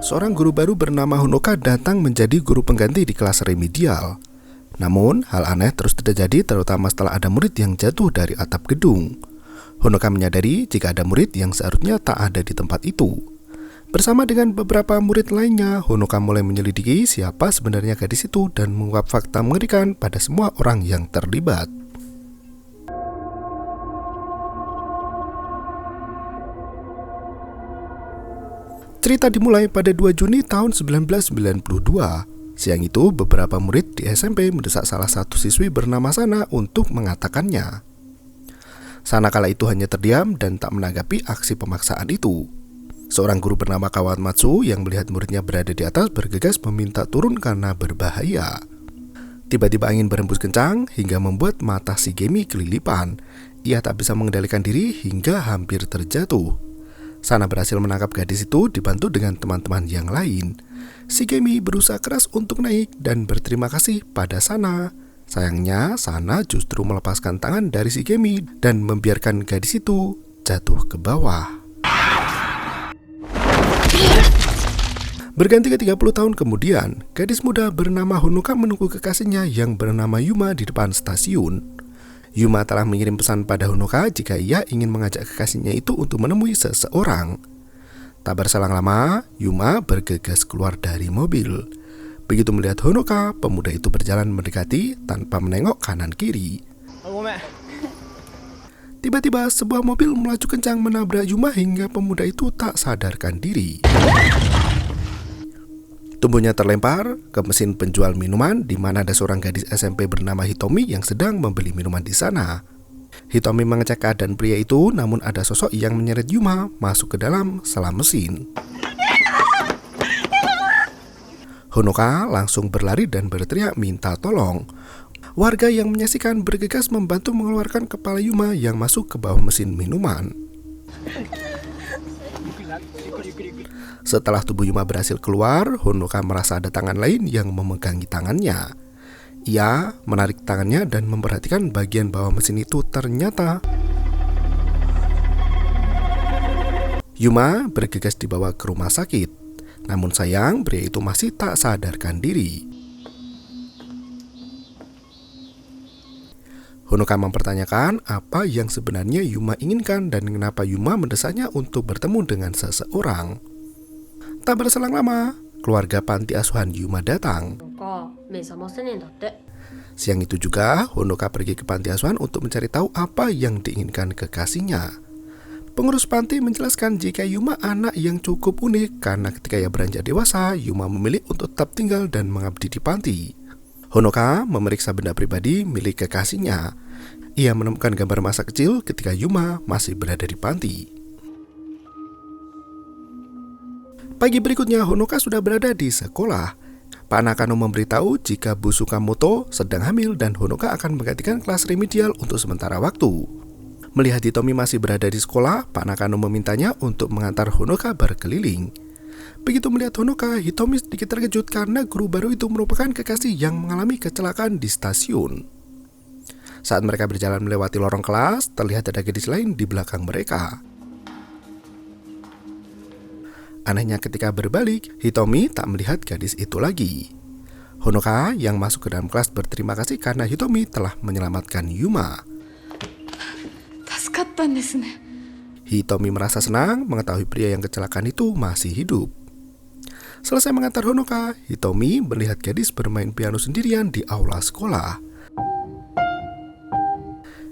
seorang guru baru bernama Honoka datang menjadi guru pengganti di kelas remedial. Namun, hal aneh terus terjadi terutama setelah ada murid yang jatuh dari atap gedung. Honoka menyadari jika ada murid yang seharusnya tak ada di tempat itu. Bersama dengan beberapa murid lainnya, Honoka mulai menyelidiki siapa sebenarnya gadis itu dan mengungkap fakta mengerikan pada semua orang yang terlibat. Cerita dimulai pada 2 Juni tahun 1992. Siang itu, beberapa murid di SMP mendesak salah satu siswi bernama Sana untuk mengatakannya. Sana kala itu hanya terdiam dan tak menanggapi aksi pemaksaan itu. Seorang guru bernama Kawamatsu yang melihat muridnya berada di atas bergegas meminta turun karena berbahaya. Tiba-tiba angin berhembus kencang hingga membuat mata Shigemi kelilipan. Ia tak bisa mengendalikan diri hingga hampir terjatuh. Sana berhasil menangkap gadis itu dibantu dengan teman-teman yang lain. Shigemi berusaha keras untuk naik dan berterima kasih pada Sana. Sayangnya, Sana justru melepaskan tangan dari Shigemi dan membiarkan gadis itu jatuh ke bawah. Berganti ke 30 tahun kemudian, gadis muda bernama Honoka menunggu kekasihnya yang bernama Yuma di depan stasiun. Yuma telah mengirim pesan pada Honoka jika ia ingin mengajak kekasihnya itu untuk menemui seseorang. Tak berselang lama, Yuma bergegas keluar dari mobil. Begitu melihat Honoka, pemuda itu berjalan mendekati tanpa menengok kanan kiri. Tiba-tiba sebuah mobil melaju kencang menabrak Yuma hingga pemuda itu tak sadarkan diri. Tubuhnya terlempar ke mesin penjual minuman di mana ada seorang gadis SMP bernama Hitomi yang sedang membeli minuman di sana. Hitomi mengecek keadaan pria itu, namun ada sosok yang menyeret Yuma masuk ke dalam selam mesin. Honoka langsung berlari dan berteriak minta tolong. Warga yang menyaksikan bergegas membantu mengeluarkan kepala Yuma yang masuk ke bawah mesin minuman. Setelah tubuh Yuma berhasil keluar, Honoka merasa ada tangan lain yang memegangi tangannya. Ia menarik tangannya dan memperhatikan bagian bawah mesin itu. Ternyata Yuma bergegas dibawa ke rumah sakit. Namun sayang, pria itu masih tak sadarkan diri. Honoka mempertanyakan apa yang sebenarnya Yuma inginkan dan kenapa Yuma mendesaknya untuk bertemu dengan seseorang. Tak berselang lama, keluarga panti asuhan Yuma datang. Siang itu juga, Honoka pergi ke panti asuhan untuk mencari tahu apa yang diinginkan kekasihnya. Pengurus panti menjelaskan jika Yuma anak yang cukup unik karena ketika ia beranjak dewasa, Yuma memilih untuk tetap tinggal dan mengabdi di panti. Honoka memeriksa benda pribadi milik kekasihnya. Ia menemukan gambar masa kecil ketika Yuma masih berada di panti. Pagi berikutnya, Honoka sudah berada di sekolah. Pak Nakano memberitahu jika Bu Sukamoto sedang hamil dan Honoka akan menggantikan kelas remedial untuk sementara waktu. Melihat Hitomi masih berada di sekolah, Pak Nakano memintanya untuk mengantar Honoka berkeliling. Begitu melihat Honoka, Hitomi sedikit terkejut karena guru baru itu merupakan kekasih yang mengalami kecelakaan di stasiun. Saat mereka berjalan melewati lorong kelas, terlihat ada gadis lain di belakang mereka. Anehnya ketika berbalik, Hitomi tak melihat gadis itu lagi. Honoka yang masuk ke dalam kelas berterima kasih karena Hitomi telah menyelamatkan Yuma. Hitomi merasa senang mengetahui pria yang kecelakaan itu masih hidup. Selesai mengantar Honoka, Hitomi melihat gadis bermain piano sendirian di aula sekolah.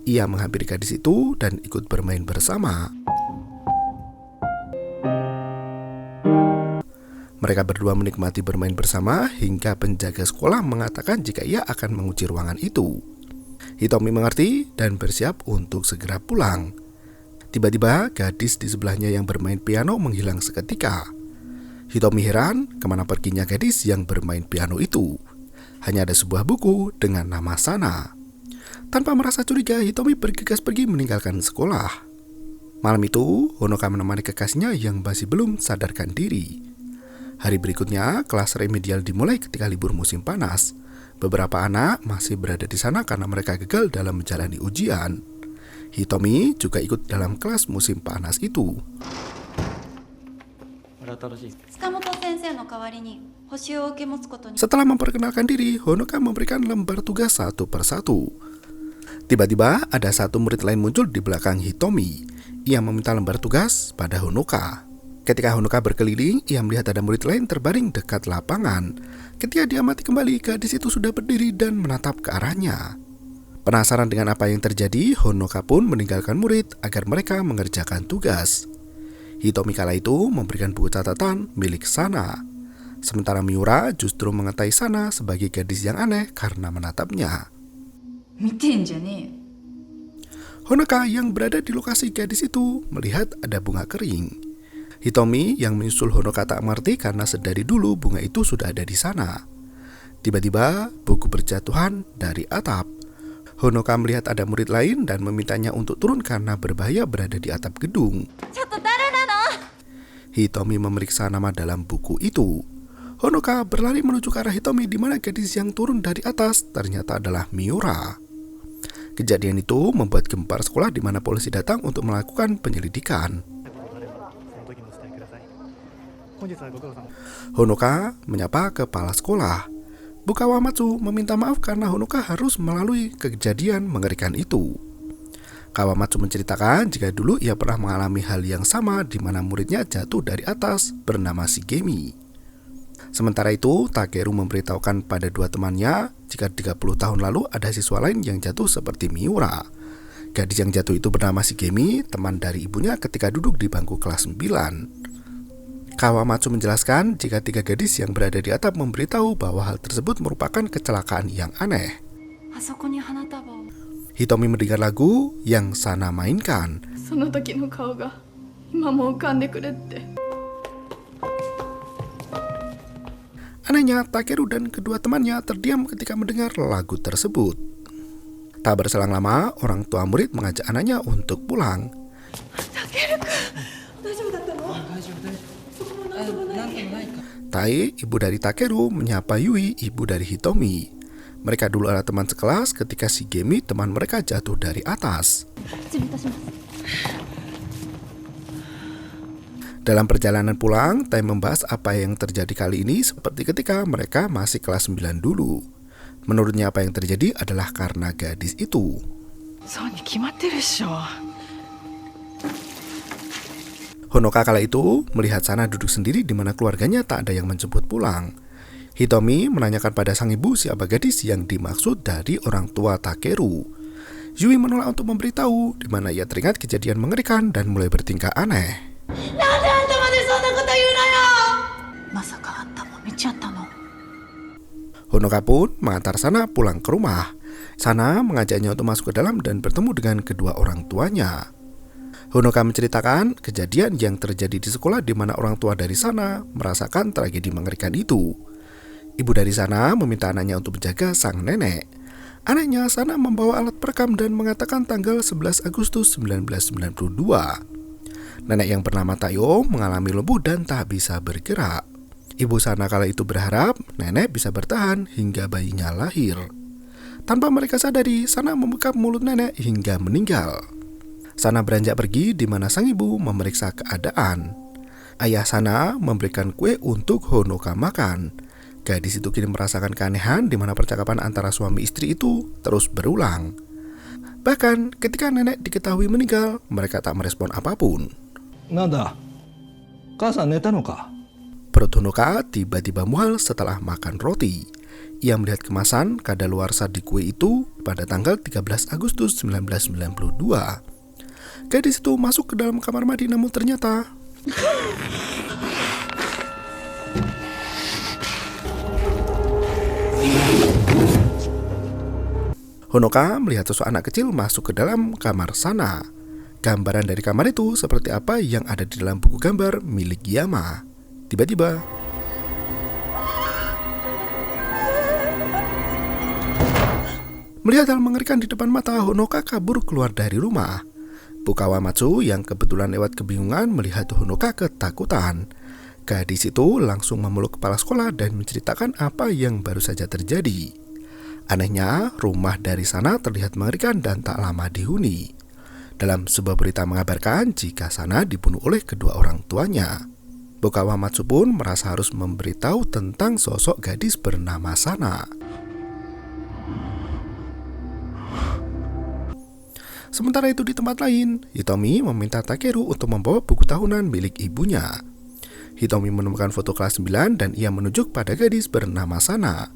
Ia menghampiri gadis itu dan ikut bermain bersama. Mereka berdua menikmati bermain bersama hingga penjaga sekolah mengatakan jika ia akan mengunci ruangan itu. Hitomi mengerti dan bersiap untuk segera pulang. Tiba-tiba gadis di sebelahnya yang bermain piano menghilang seketika. Hitomi heran kemana perginya gadis yang bermain piano itu. Hanya ada sebuah buku dengan nama Sana. Tanpa merasa curiga, Hitomi bergegas pergi meninggalkan sekolah. Malam itu, Honoka menemani kekasihnya yang masih belum sadarkan diri. Hari berikutnya, kelas remedial dimulai ketika libur musim panas. Beberapa anak masih berada di sana karena mereka gagal dalam menjalani ujian. Hitomi juga ikut dalam kelas musim panas itu. Setelah memperkenalkan diri, Honoka memberikan lembar tugas satu persatu. Tiba-tiba ada satu murid lain muncul di belakang Hitomi. Ia meminta lembar tugas pada Honoka. Ketika Honoka berkeliling, ia melihat ada murid lain terbaring dekat lapangan. Ketika dia mati kembali, gadis itu sudah berdiri dan menatap ke arahnya. Penasaran dengan apa yang terjadi, Honoka pun meninggalkan murid agar mereka mengerjakan tugas. Hitomi kala itu memberikan buku catatan milik Sana. Sementara Miura justru mengatai Sana sebagai gadis yang aneh karena menatapnya. Honoka yang berada di lokasi gadis itu melihat ada bunga kering. Hitomi yang menyusul Honoka tak mengerti karena sedari dulu bunga itu sudah ada di sana. Tiba-tiba buku berjatuhan dari atap. Honoka melihat ada murid lain dan memintanya untuk turun karena berbahaya berada di atap gedung. Hitomi memeriksa nama dalam buku itu. Honoka berlari menuju ke arah Hitomi di mana gadis yang turun dari atas ternyata adalah Miura. Kejadian itu membuat gempar sekolah di mana polisi datang untuk melakukan penyelidikan. Honoka menyapa kepala sekolah. Bu Kawamatsu meminta maaf karena Honoka harus melalui kejadian mengerikan itu. Kawamatsu menceritakan jika dulu ia pernah mengalami hal yang sama di mana muridnya jatuh dari atas bernama Shigemi. Sementara itu, Takeru memberitahukan pada dua temannya jika 30 tahun lalu ada siswa lain yang jatuh seperti Miura. Gadis yang jatuh itu bernama Shigemi, teman dari ibunya ketika duduk di bangku kelas 9. Kawamatsu menjelaskan jika 3 gadis yang berada di atap memberitahu bahwa hal tersebut merupakan kecelakaan yang aneh. Hitomi mendengar lagu yang Sana mainkan. Anehnya, Takeru dan kedua temannya terdiam ketika mendengar lagu tersebut. Tak berselang lama, orang tua murid mengajak anaknya untuk pulang. Tai, ibu dari Takeru, menyapa Yui, ibu dari Hitomi. Mereka dulu adalah teman sekelas ketika Shigemi, teman mereka, jatuh dari atas. Dalam perjalanan pulang, Tai membahas apa yang terjadi kali ini seperti ketika mereka masih kelas 9 dulu. Menurutnya apa yang terjadi adalah karena gadis itu. Honoka kala itu melihat Sana duduk sendiri di mana keluarganya tak ada yang menjemput pulang. Hitomi menanyakan pada sang ibu siapa gadis yang dimaksud dari orang tua Takeru. Yui menolak untuk memberitahu, di mana ia teringat kejadian mengerikan dan mulai bertingkah aneh. Honoka pun mengantar Sana pulang ke rumah. Sana mengajaknya untuk masuk ke dalam dan bertemu dengan kedua orang tuanya. Honoka menceritakan kejadian yang terjadi di sekolah di mana orang tua dari Sana merasakan tragedi mengerikan itu. Ibu dari Sana meminta anaknya untuk menjaga sang nenek. Anaknya Sana membawa alat perekam dan mengatakan tanggal 11 Agustus 1992. Nenek yang bernama Tayo mengalami lumpuh dan tak bisa bergerak. Ibu Sana kala itu berharap nenek bisa bertahan hingga bayinya lahir. Tanpa mereka sadari, Sana membuka mulut nenek hingga meninggal. Sana beranjak pergi di mana sang ibu memeriksa keadaan. Ayah Sana memberikan kue untuk Honoka makan. Gadis itu kini merasakan keanehan di mana percakapan antara suami istri itu terus berulang. Bahkan ketika nenek diketahui meninggal, mereka tak merespon apapun. Nanda, Kasa neta no ka? Perut Honoka tiba-tiba mual setelah makan roti. Ia melihat kemasan kadaluarsa di kue itu pada tanggal 13 Agustus 1992. Gadis itu masuk ke dalam kamar mandi namun ternyata Honoka melihat sosok anak kecil masuk ke dalam kamar Sana. Gambaran dari kamar itu seperti apa yang ada di dalam buku gambar milik Yama. Tiba-tiba melihat hal mengerikan di depan mata, Honoka kabur keluar dari rumah. Bu Kawamatsu yang kebetulan lewat kebingungan melihat Honoka ketakutan. Gadis itu langsung memeluk kepala sekolah dan menceritakan apa yang baru saja terjadi. Anehnya, rumah dari Sana terlihat mengerikan dan tak lama dihuni. Dalam sebuah berita mengabarkan jika Sana dibunuh oleh kedua orang tuanya. Bukawamatsu pun merasa harus memberitahu tentang sosok gadis bernama Sana. Sementara itu di tempat lain, Hitomi meminta Takeru untuk membawa buku tahunan milik ibunya. Hitomi menemukan foto kelas 9 dan ia menunjuk pada gadis bernama Sana.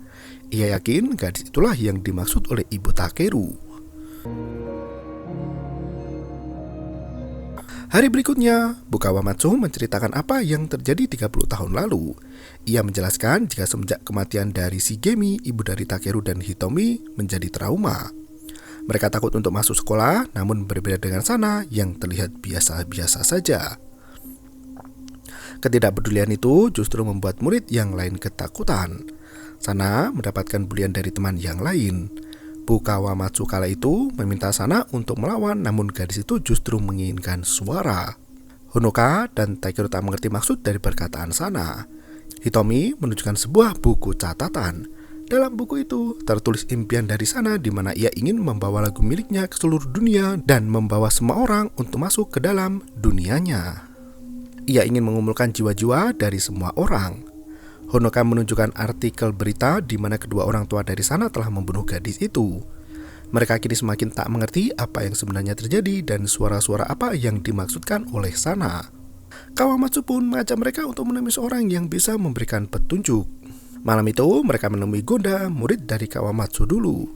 Ia yakin gadis itulah yang dimaksud oleh ibu Takeru. Hari berikutnya, Bukawamatsu menceritakan apa yang terjadi 30 tahun lalu. Ia menjelaskan jika semenjak kematian dari Shigemi, ibu dari Takeru dan Hitomi, menjadi trauma. Mereka takut untuk masuk sekolah, namun berbeda dengan Sana yang terlihat biasa-biasa saja. Ketidakpedulian itu justru membuat murid yang lain ketakutan. Sana mendapatkan bulian dari teman yang lain. Bukawamatsu kala itu meminta Sana untuk melawan, namun gadis itu justru menginginkan suara. Honoka dan Takeru tak mengerti maksud dari perkataan Sana. Hitomi menunjukkan sebuah buku catatan. Dalam buku itu tertulis impian dari Sana di mana ia ingin membawa lagu miliknya ke seluruh dunia dan membawa semua orang untuk masuk ke dalam dunianya. Ia ingin mengumpulkan jiwa-jiwa dari semua orang. Honoka menunjukkan artikel berita di mana kedua orang tua dari Sana telah membunuh gadis itu. Mereka kini semakin tak mengerti apa yang sebenarnya terjadi dan suara-suara apa yang dimaksudkan oleh Sana. Kawamatsu pun mengajak mereka untuk menemui seorang yang bisa memberikan petunjuk. Malam itu mereka menemui Gonda, murid dari Kawamatsu dulu.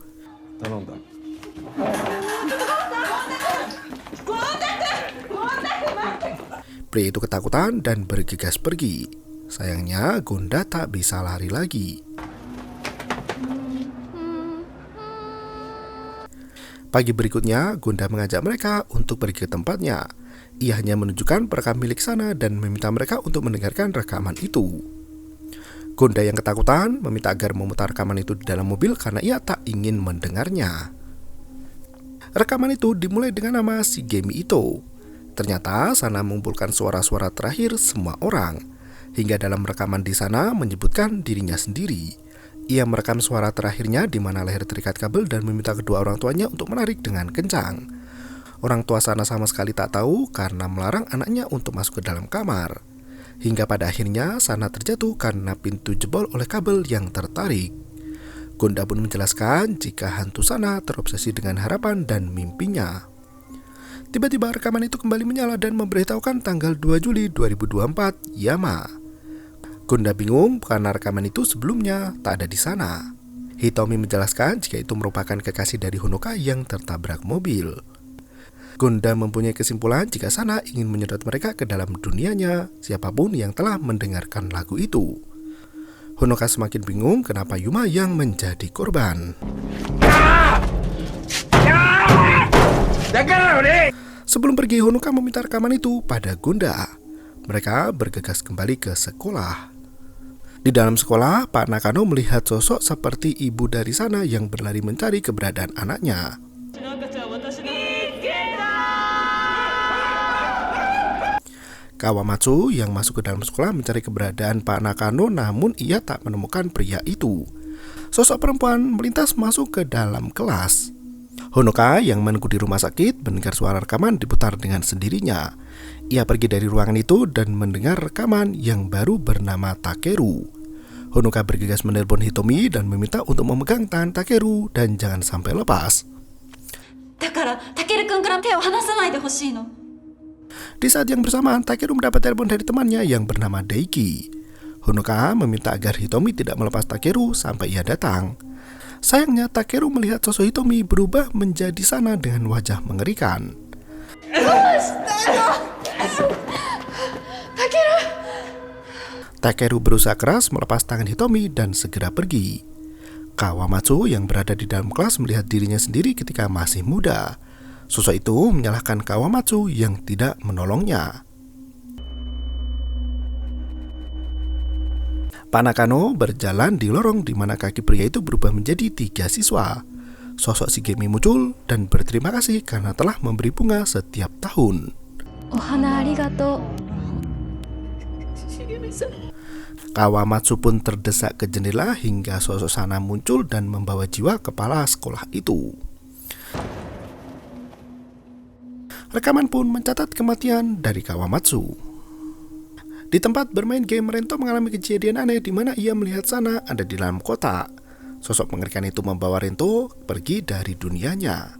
Pria itu ketakutan dan bergegas pergi. Sayangnya Gonda tak bisa lari lagi. Pagi berikutnya Gonda mengajak mereka untuk pergi ke tempatnya. Ia hanya menunjukkan perekam milik Sana dan meminta mereka untuk mendengarkan rekaman itu. Gonda yang ketakutan meminta agar memutar rekaman itu di dalam mobil karena ia tak ingin mendengarnya. Rekaman itu dimulai dengan nama Shigemi Ito. Ternyata Sana mengumpulkan suara-suara terakhir semua orang. Hingga dalam rekaman di sana menyebutkan dirinya sendiri. Ia merekam suara terakhirnya di mana leher terikat kabel dan meminta kedua orang tuanya untuk menarik dengan kencang. Orang tua Sana sama sekali tak tahu karena melarang anaknya untuk masuk ke dalam kamar. Hingga pada akhirnya Sana terjatuh karena pintu jebol oleh kabel yang tertarik. Gonda pun menjelaskan jika hantu Sana terobsesi dengan harapan dan mimpinya. Tiba-tiba rekaman itu kembali menyala dan memberitahukan tanggal 2 Juli 2024 Yama. Gonda bingung karena rekaman itu sebelumnya tak ada di sana. Hitomi menjelaskan jika itu merupakan kekasih dari Honoka yang tertabrak mobil. Gonda mempunyai kesimpulan jika Sana ingin menyedot mereka ke dalam dunianya, siapapun yang telah mendengarkan lagu itu. Honoka semakin bingung kenapa Yuma yang menjadi korban. Sebelum pergi, Honoka meminta rekaman itu pada Gonda. Mereka bergegas kembali ke sekolah. Di dalam sekolah, Pak Nakano melihat sosok seperti ibu dari Sana yang berlari mencari keberadaan anaknya. Kawamatsu yang masuk ke dalam sekolah mencari keberadaan Pak Nakano, namun ia tak menemukan pria itu. Sosok perempuan melintas masuk ke dalam kelas. Honoka yang menunggu di rumah sakit mendengar suara rekaman diputar dengan sendirinya. Ia pergi dari ruangan itu dan mendengar rekaman yang baru bernama Takeru. Honoka bergegas menelepon Hitomi dan meminta untuk memegang tangan Takeru dan jangan sampai lepas. Di saat yang bersamaan, Takeru mendapat telepon dari temannya yang bernama Daiki. Honoka meminta agar Hitomi tidak melepas Takeru sampai ia datang. Sayangnya Takeru melihat sosok Hitomi berubah menjadi Sana dengan wajah mengerikan. Takeru berusaha keras melepas tangan Hitomi dan segera pergi. Kawamatsu yang berada di dalam kelas melihat dirinya sendiri ketika masih muda. Sosok itu menyalahkan Kawamatsu yang tidak menolongnya. Pak Nakano berjalan di lorong di mana kaki pria itu berubah menjadi 3 siswa. Sosok Shigemi muncul dan berterima kasih karena telah memberi bunga setiap tahun. Kawamatsu pun terdesak ke jendela hingga sosok Sana muncul dan membawa jiwa kepala sekolah itu. Rekaman pun mencatat kematian dari Kawamatsu. Di tempat bermain game, Rento mengalami kejadian aneh di mana ia melihat Sana ada di dalam kotak. Sosok mengerikan itu membawa Rento pergi dari dunianya.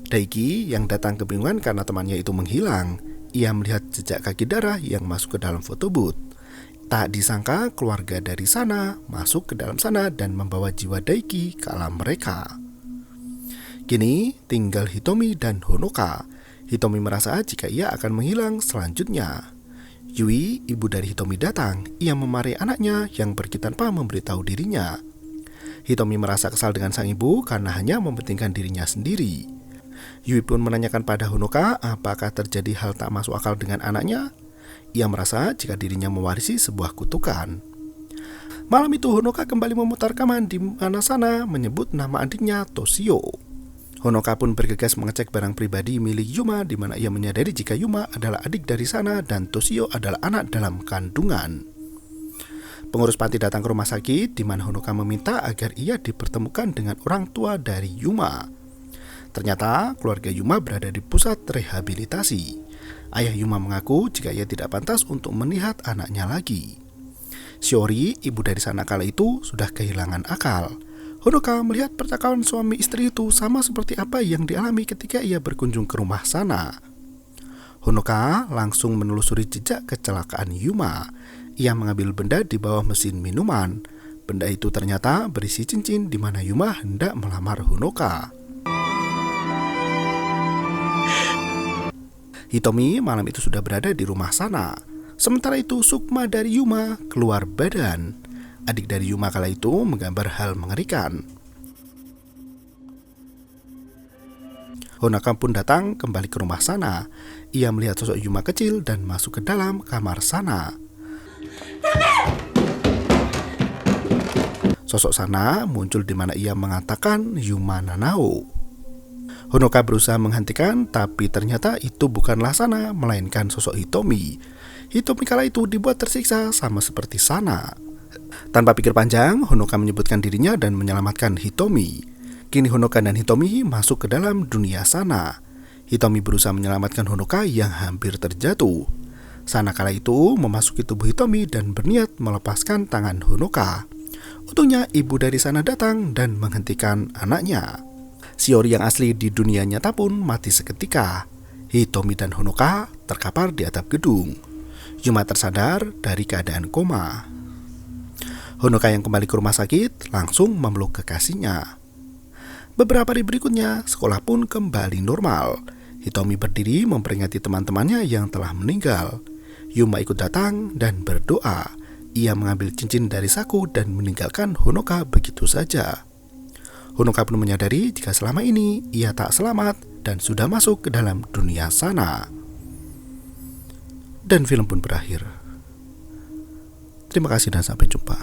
Daiki yang datang kebingungan karena temannya itu menghilang. Ia melihat jejak kaki darah yang masuk ke dalam foto booth. Tak disangka keluarga dari Sana masuk ke dalam sana dan membawa jiwa Daiki ke alam mereka. Kini tinggal Hitomi dan Honoka. Hitomi merasa jika ia akan menghilang selanjutnya. Yui, ibu dari Hitomi datang. Ia memarahi anaknya yang pergi tanpa memberitahu dirinya. Hitomi merasa kesal dengan sang ibu karena hanya mementingkan dirinya sendiri. Yui pun menanyakan pada Honoka apakah terjadi hal tak masuk akal dengan anaknya. Ia merasa jika dirinya mewarisi sebuah kutukan. Malam itu Honoka kembali memutar rekaman di mana Sana menyebut nama adiknya Toshio. Honoka pun bergegas mengecek barang pribadi milik Yuma di mana ia menyadari jika Yuma adalah adik dari Sana dan Toshio adalah anak dalam kandungan. Pengurus panti datang ke rumah sakit di mana Honoka meminta agar ia dipertemukan dengan orang tua dari Yuma. Ternyata keluarga Yuma berada di pusat rehabilitasi. Ayah Yuma mengaku jika ia tidak pantas untuk melihat anaknya lagi. Shiori, ibu dari Sana kala itu, sudah kehilangan akal. Honoka melihat percakapan suami istri itu sama seperti apa yang dialami ketika ia berkunjung ke rumah Sana. Honoka langsung menelusuri jejak kecelakaan Yuma. Ia mengambil benda di bawah mesin minuman. Benda itu ternyata berisi cincin di mana Yuma hendak melamar Honoka. Hitomi malam itu sudah berada di rumah Sana. Sementara itu Sukma dari Yuma keluar badan. Adik dari Yuma kala itu menggambar hal mengerikan. Honoka pun datang kembali ke rumah Sana. Ia melihat sosok Yuma kecil dan masuk ke dalam kamar Sana. Sosok Sana muncul di mana ia mengatakan Yuma Nanao. Honoka berusaha menghentikan, tapi ternyata itu bukanlah Sana, melainkan sosok Hitomi. Hitomi kala itu dibuat tersiksa sama seperti Sana. Tanpa pikir panjang, Honoka menyebutkan dirinya dan menyelamatkan Hitomi. Kini Honoka dan Hitomi masuk ke dalam dunia Sana. Hitomi berusaha menyelamatkan Honoka yang hampir terjatuh. Sana kala itu memasuki tubuh Hitomi dan berniat melepaskan tangan Honoka. Untungnya ibu dari Sana datang dan menghentikan anaknya. Shiori yang asli di dunia nyata pun mati seketika. Hitomi dan Honoka terkapar di atap gedung. Yuma tersadar dari keadaan koma. Honoka yang kembali ke rumah sakit langsung memeluk kekasihnya. Beberapa hari berikutnya, sekolah pun kembali normal. Hitomi berdiri memperingati teman-temannya yang telah meninggal. Yuma ikut datang dan berdoa. Ia mengambil cincin dari saku dan meninggalkan Honoka begitu saja. Honoka pun menyadari jika selama ini ia tak selamat dan sudah masuk ke dalam dunia Sana. Dan film pun berakhir. Terima kasih dan sampai jumpa.